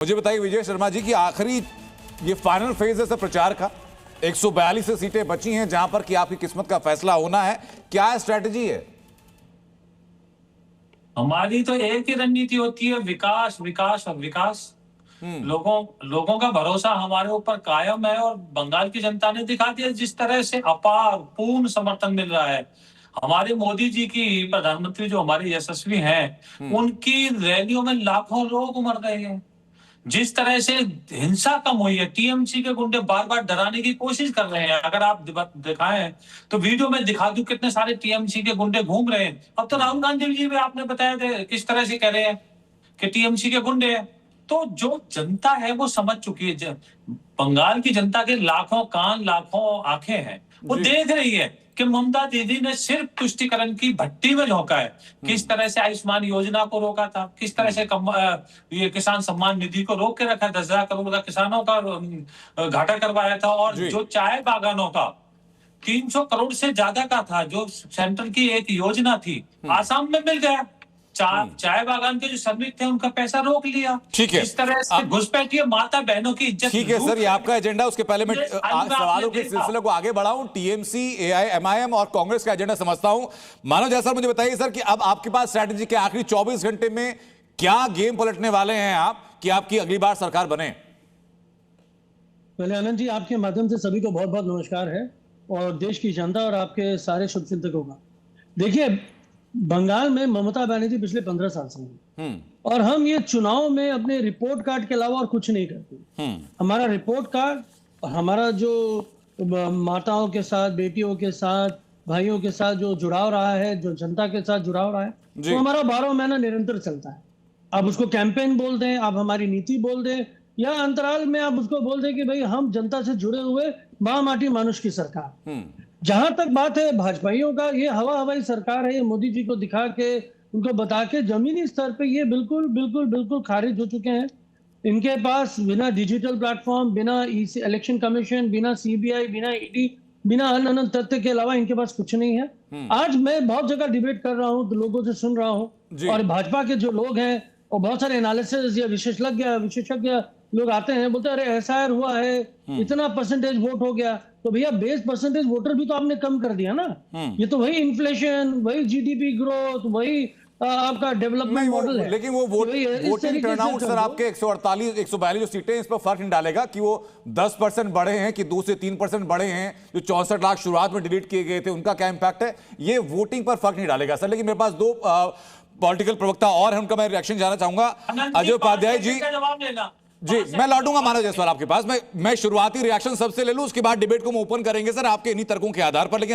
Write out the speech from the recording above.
मुझे बताइए विजय शर्मा जी की आखिरी ये फाइनल फेज है सर प्रचार का। 142 से सीटें बची हैं जहां पर कि आपकी किस्मत का फैसला होना है। क्या स्ट्रेटजी है? हमारी तो एक ही रणनीति होती है, विकास विकास और विकास। लोगों का भरोसा हमारे ऊपर कायम है और बंगाल की जनता ने दिखा दिया जिस तरह से अपार पूर्ण समर्थन मिल रहा है। हमारे मोदी जी की प्रधानमंत्री जो हमारे यशस्वी हैं, उनकी रैलियों में लाखों लोग उमड़ गए हैं। जिस तरह से हिंसा कम हुई है, टीएमसी के गुंडे बार बार डराने की कोशिश कर रहे हैं। अगर आप दिखाएं तो वीडियो में दिखा दूं कितने सारे टीएमसी के गुंडे घूम रहे हैं। अब तो राहुल गांधी जी भी आपने बताया थे किस तरह से कह रहे हैं कि टीएमसी के गुंडे हैं। तो जो जनता है वो समझ चुकी है। बंगाल की जनता के लाखों कान लाखों आंखें हैं, वो देख रही है कि ममता दीदी ने सिर्फ तुष्टीकरण की भट्टी में झोंका है। किस तरह से आयुष्मान योजना को रोका था, किस तरह से ये किसान सम्मान निधि को रोक के रखा, 10,000 करोड़ का किसानों का घाटा करवाया था। और जो चाय बागानों का 300 करोड़ से ज्यादा का था, जो सेंट्रल की एक योजना थी, आसाम में मिल गया। चाय बागान के जो श्रमिक थे उनका पैसा रोक लिया। ठीक है, इस तरह से घुसपैठिए माता बहनों की इज्जत। ठीक है सर, ये आपका एजेंडा। उसके पहले मैं सवालों के सिलसिले को आगे बढ़ाऊं। टीएमसी, एआईएमआईएम और कांग्रेस का एजेंडा समझता हूं। मानव जैसा मुझे बताइए सर कि अब आपके पास स्ट्रैटेजी के आखिरी 24 घंटे में क्या गेम पलटने वाले हैं आप कि आपकी अगली बार सरकार बने? पहले आनंद जी, आपके माध्यम से सभी को बहुत बहुत नमस्कार है और देश की जनता और आपके सारे शुभचिंतकों का। देखिए, बंगाल में ममता बनर्जी पिछले 15 साल से हैं और हम ये चुनाव में अपने रिपोर्ट कार्ड के अलावा और कुछ नहीं करते। हमारा रिपोर्ट कार्ड और हमारा जो माताओं के साथ, बेटियों के साथ, भाइयों के साथ जो जुड़ाव रहा है, जो जनता के साथ जुड़ाव रहा है, वो हमारा 12 महीना निरंतर चलता है। आप उसको कैंपेन बोल दें, आप हमारी नीति बोल दें, या अंतराल में आप उसको बोल दें कि भाई हम जनता से जुड़े हुए माँ माटी मानुष की सरकार। जहां तक बात है भाजपाइयों का, ये हवाई सरकार है। ये मोदी जी को दिखा के, उनको बता के जमीनी स्तर पे ये बिल्कुल बिल्कुल बिल्कुल खारिज हो चुके हैं। इनके पास बिना डिजिटल प्लेटफॉर्म, बिना इलेक्शन कमीशन, बिना सीबीआई, बिना ईडी, बिना अनंत तथ्य के अलावा इनके पास कुछ नहीं है। आज मैं बहुत जगह डिबेट कर रहा हूँ तो लोगों से सुन रहा हूँ और भाजपा के जो लोग हैं और बहुत सारे एनालिसिस या विशेषज्ञ लोग आते हैं, बोलते हैं अरे एसआईआर हुआ है, इतना परसेंटेज वोट हो गया। तो भैया बेस परसेंटेज वोटर भी तो आपने कम कर दिया ना। ये तो वही इन्फ्लेशन, वही जीडीपी ग्रोथ, वही आपका डेवलपमेंट मॉडल है। लेकिन वो वोटिंग टर्नआउट सर आपके 148 142 जो सीटें, इस पर फर्क नहीं डालेगा कि वो 10% बढ़े हैं कि 2 से 3% बढ़े हैं। जो 64 लाख शुरुआत में डिलीट किए गए थे उनका क्या इंपैक्ट है, ये वोटिंग पर फर्क नहीं डालेगा सर। लेकिन मेरे पास दो पॉलिटिकल प्रवक्ता और हैं, उनका मैं रिएक्शन जानना चाहूंगा। अजय उपाध्याय जी, जवाब लेना जी मैं लौटूंगा मानव जायसवाल आपके पास। मैं शुरुआती रिएक्शन सबसे ले लूं, उसके बाद डिबेट को हम ओपन करेंगे सर आपके इन्हीं तर्कों के आधार पर। लेकिन